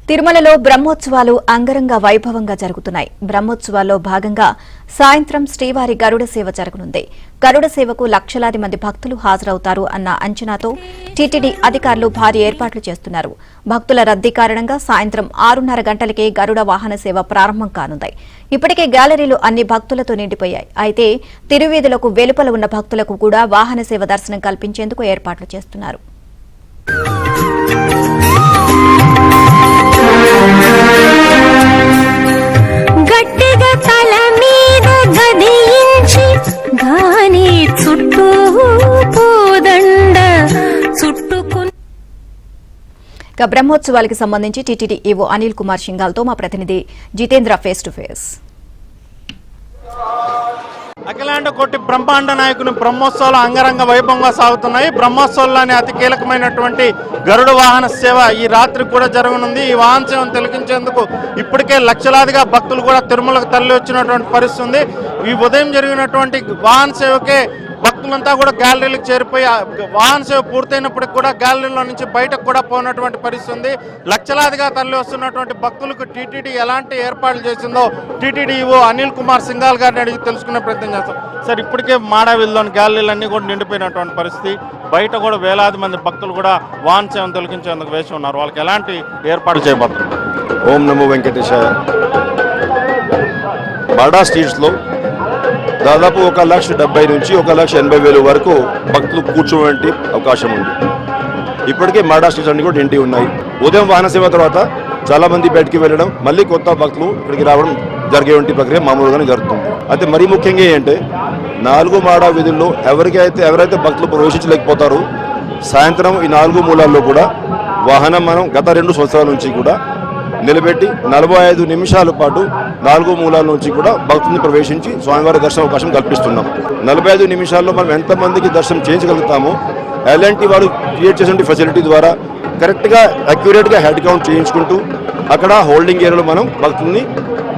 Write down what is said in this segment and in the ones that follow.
తిరుమలలో బ్రహ్మోత్సవాలు అంగరంగ వైభవంగా జరుగుతున్నాయి. బ్రహ్మోత్సవాల్లో భాగంగా సాయంత్రం శ్రీవారి గరుడ సేవ జరగనుంది. గరుడ సేవకు లక్షలాది మంది భక్తులు హాజరవుతారు అన్న అంచనాతో టీటీడీ అధికారులు భారీ ఏర్పాట్లు చేస్తున్నారు. భక్తుల రద్దీ కారణంగా సాయంత్రం 6:30 గంటలకే గరుడ వాహన సేవ ప్రారంభం కానుంది. ఇప్పటికే గ్యాలరీలు అన్ని భక్తులతో నిండిపోయాయి. అయితే తిరువీధులకు వెలుపల ఉన్న భక్తులకు కూడా వాహన సేవ దర్శనం కల్పించేందుకు ఏర్పాట్లు చేస్తున్నారు. గట్టిగా తల మీద గదించి గాని చుట్టూ పూదండ చుట్టుకుని బ్రహ్మోత్సవాలకు సంబంధించి టీటీడీ ఈవో అనిల్ కుమార్ సింఘాల్తో మా ప్రతినిధి జితేంద్ర ఫేస్ టు ఫేస్. అఖిలాండ కోటి బ్రహ్మాండ నాయకుని బ్రహ్మోత్సవాలు అంగరంగ వైభవంగా సాగుతున్నాయి. బ్రహ్మోత్సవాల్లోని అతి కీలకమైనటువంటి గరుడ వాహన సేవ ఈ రాత్రి కూడా జరగనుంది. ఈ వాహన సేవను తిలకించేందుకు ఇప్పటికే లక్షలాదిగా భక్తులు కూడా తిరుమలకు తరలి వచ్చినటువంటి పరిస్థితి ఉంది. ఈ ఉదయం జరిగినటువంటి వాహన సేవకే భక్తులంతా కూడా గ్యాలరీలకు చేరిపోయి వాహన సేవ పూర్తయినప్పటికి కూడా గ్యాలరీలో నుంచి బయటకు కూడా పోయినటువంటి పరిస్థితి ఉంది. లక్షలాదిగా తరలి వస్తున్నటువంటి భక్తులకు టీటీడీ ఎలాంటి ఏర్పాట్లు చేసిందో టీటీడీ ఈవో అనిల్ కుమార్ సింఘాల్ గారిని అడిగి తెలుసుకునే ప్రయత్నం చేస్తాం. సార్, ఇప్పటికే మాడావిల్లోని గ్యాలరీలన్నీ కూడా నిండిపోయినటువంటి పరిస్థితి, బయట కూడా వేలాది మంది భక్తులు కూడా వాహన సేవను తొలగించేందుకు వేసి ఉన్నారు. వాళ్ళకి ఎలాంటి ఏర్పాట్లు చేయబోతున్నారు? ఓం నమో వెంకటేశాయ. బాడా స్ట్రీట్స్లో దాదాపు 1,70,000 నుంచి 1,80,000 వరకు భక్తులు కూర్చోవడానికి అవకాశం ఉంది. ఇప్పటికే మాడా స్ట్రీట్స్ అన్ని కూడా నిండి ఉన్నాయి. ఉదయం వాహన సేవ తర్వాత చాలా మంది బయటికి వెళ్ళడం, మళ్ళీ కొత్త భక్తులు ఇక్కడికి రావడం జరిగేటువంటి ప్రక్రియ మామూలుగానే జరుగుతుంది. అయితే మరీ ముఖ్యంగా ఏంటంటే 4 మాడా వీధుల్లో ఎవరైతే భక్తులు ప్రవేశించలేకపోతారో సాయంత్రం ఈ 4 మూలాల్లో కూడా వాహనం మనం గత 2 సంవత్సరాల నుంచి కూడా నిలబెట్టి 45 నిమిషాల పాటు 4 మూలాల నుంచి కూడా భక్తుల్ని ప్రవేశించి స్వామివారి దర్శన అవకాశం కల్పిస్తున్నాం. 45 నిమిషాల్లో మనం ఎంతమందికి దర్శనం చేయించగలుగుతామో ఎలాంటి వారు క్రియేట్ చేసిన ఫెసిలిటీ ద్వారా కరెక్ట్గా అక్యురేట్గా హెడ్ కౌంట్ చేయించుకుంటూ అక్కడ హోల్డింగ్ ఏరియాలో మనం భక్తుల్ని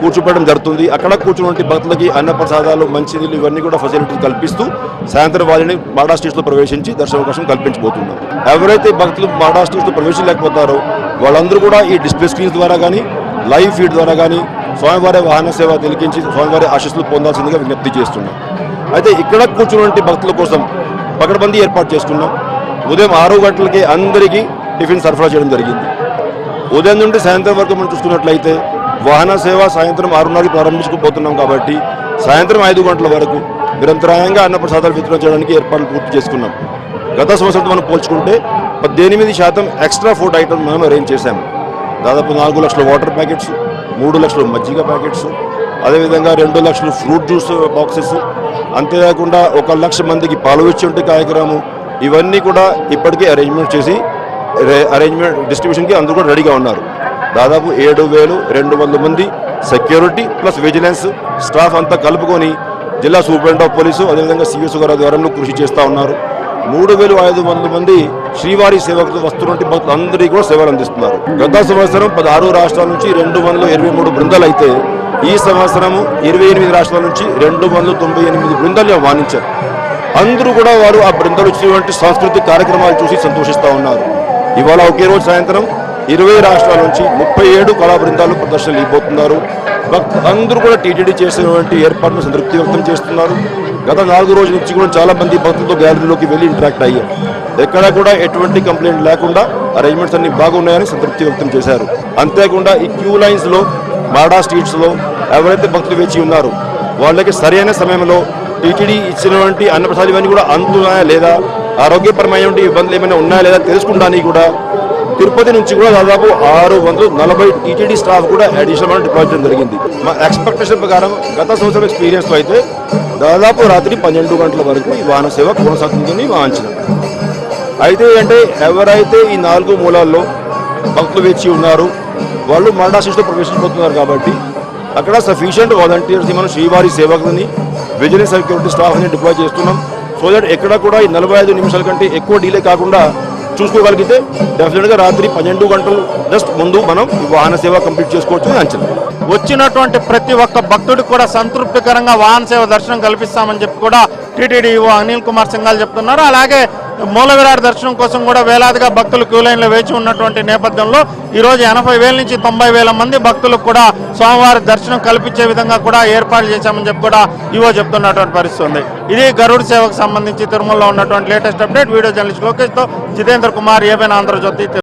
కూర్చోపెట్టడం జరుగుతుంది. అక్కడ కూర్చున్నటువంటి భక్తులకి అన్నప్రసాదాలు, మంచినీళ్ళు ఇవన్నీ కూడా ఫెసిలిటీస్ కల్పిస్తూ సాయంత్రం వాళ్ళని మాడా స్ట్రీట్స్లో ప్రవేశించి దర్శన అవకాశం కల్పించబోతున్నాం. ఎవరైతే భక్తులు మాడా స్ట్రీట్స్లో ప్రవేశించలేకపోతారో వాళ్ళందరూ కూడా ఈ డిస్ప్లే స్క్రీన్స్ ద్వారా కానీ లైవ్ ఫీడ్ ద్వారా కానీ స్వామివారి వాహన సేవ తిలకించి స్వామివారి ఆశీస్సులు పొందాల్సిందిగా విజ్ఞప్తి చేస్తున్నాం. అయితే ఇక్కడ కూర్చున్నటువంటి భక్తుల కోసం పకడ్బందీ ఏర్పాటు చేసుకున్నాం. ఉదయం 6 గంటలకి అందరికీ టిఫిన్ సరఫరా చేయడం జరిగింది. ఉదయం నుండి సాయంత్రం వరకు మనం చూసుకున్నట్లయితే వాహన సేవ సాయంత్రం 6:30కి ప్రారంభించుకుపోతున్నాం కాబట్టి సాయంత్రం 5 గంటల వరకు నిరంతరాయంగా అన్నప్రసాదాలు వితరణ చేయడానికి ఏర్పాట్లు పూర్తి చేసుకున్నాం. గత సంవత్సరంతో మనం పోల్చుకుంటే 18% ఎక్స్ట్రా ఫుడ్ ఐటమ్స్ మనం అరేంజ్ చేశాము. దాదాపు 4 లక్షల వాటర్ ప్యాకెట్స్, 3 లక్షల మజ్జిగ ప్యాకెట్స్, అదేవిధంగా 2 లక్షలు ఫ్రూట్ జ్యూస్ బాక్సెస్, అంతేకాకుండా 1 లక్ష మందికి పాలు ఇచ్చే కార్యక్రమం, ఇవన్నీ కూడా ఇప్పటికే అరేంజ్మెంట్ చేసి డిస్ట్రిబ్యూషన్కి అందరూ కూడా రెడీగా ఉన్నారు. దాదాపు 7,200 మంది సెక్యూరిటీ ప్లస్ విజిలెన్స్ స్టాఫ్ అంతా కలుపుకొని జిల్లా సూపరింటెండెంట్ ఆఫ్ పోలీసు అదేవిధంగా సిఎస్ గారి ఆధ్వర్యంలో కృషి చేస్తూ ఉన్నారు. 3,500 మంది శ్రీవారి సేవకులు వస్తున్నటువంటి భక్తులు అందరికీ కూడా సేవలు అందిస్తున్నారు. గత సంవత్సరం 16 రాష్ట్రాల నుంచి 223 బృందాలు అయితే ఈ సంవత్సరం 28 రాష్ట్రాల నుంచి 298 బృందాలు ఆహ్వానించారు. అందరూ కూడా వారు ఆ బృందాలు వచ్చినటువంటి సాంస్కృతిక కార్యక్రమాలు చూసి సంతోషిస్తూ ఉన్నారు. ఇవాళ ఒకే రోజు సాయంత్రం 20 రాష్ట్రాల నుంచి 37 కళా బృందాలు ప్రదర్శనలు ఇవ్వబోతున్నారు. అందరూ కూడా టీటీడీ చేసినటువంటి ఏర్పాట్లను సంతృప్తి వ్యక్తం చేస్తున్నారు. గత 4 రోజుల నుంచి కూడా చాలా మంది భక్తులతో గ్యాలరీలోకి వెళ్ళి ఇంటరాక్ట్ అయ్యారు. ఎక్కడా కూడా ఎటువంటి కంప్లైంట్ లేకుండా అరేంజ్మెంట్స్ అన్ని బాగున్నాయని సంతృప్తి వ్యక్తం చేశారు. అంతేకాకుండా ఈ క్యూ లైన్స్లో మాడా స్ట్రీట్స్లో ఎవరైతే భక్తులు వేచి ఉన్నారో వాళ్ళకి సరైన సమయంలో టీటీడీ ఇచ్చినటువంటి అన్నప్రసాదాలు ఇవన్నీ కూడా అందుతున్నాయా లేదా, ఆరోగ్యపరమైనటువంటి ఇబ్బందులు ఏమైనా ఉన్నాయా లేదా తెలుసుకోవడానికి కూడా తిరుపతి నుంచి కూడా దాదాపు 640 టీటీడీ స్టాఫ్ కూడా అడిషనల్ డిప్లాయ్ చేయడం జరిగింది. మా ఎక్స్పెక్టేషన్ ప్రకారం గత సంవత్సరం ఎక్స్పీరియన్స్తో అయితే దాదాపు రాత్రి 12 గంటల వరకు ఈ వాహన సేవ కొనసాగుతుందని మా అంచనా. అయితే ఎవరైతే ఈ 4 మూలాల్లో భక్తులు వేచి ఉన్నారు వాళ్ళు మాడా స్ట్రీట్స్లో ప్రవేశించబోతున్నారు కాబట్టి అక్కడ సఫిషియంట్ వాలంటీర్స్ని మనం శ్రీవారి సేవకులని విజిలెన్స్ సెక్యూరిటీ స్టాఫ్ని డిప్లాయ్ చేస్తున్నాం. సో దట్ ఎక్కడ కూడా ఈ 45 నిమిషాల కంటే ఎక్కువ డీలే కాకుండా చూసుకోగలిగితే డెఫినెట్గా రాత్రి 12 గంటలు జస్ట్ ముందు మనం వాహన సేవ కంప్లీట్ చేసుకోవచ్చు అంచనా. వచ్చినటువంటి ప్రతి ఒక్క భక్తుడికి కూడా సంతృప్తికరంగా వాహన సేవ దర్శనం కల్పిస్తామని చెప్పి కూడా టీటీడీ అనిల్ కుమార్ సింఘాల్ చెప్తున్నారు. అలాగే మూల విరాట్ దర్శనం కోసం కూడా వేలాదిగా భక్తులు క్యూ లైన్లో వేచి ఉన్నటువంటి నేపథ్యంలో ఈరోజు 80,000 నుంచి 90,000 మంది భక్తులకు కూడా సోమవారం దర్శనం కల్పించే విధంగా కూడా ఏర్పాట్లు చేశామని చెప్పి కూడా ఈవో చెప్తున్నటువంటి పరిస్థితి ఉంది. ఇది గరుడ సేవకు సంబంధించి తిరుమలలో ఉన్నటువంటి లేటెస్ట్ అప్డేట్. వీడియో జర్నలిస్ట్ లోకేష్తో జితేంద్ర కుమార్, ఏబిఎన్ ఆంధ్రజ్యోతి.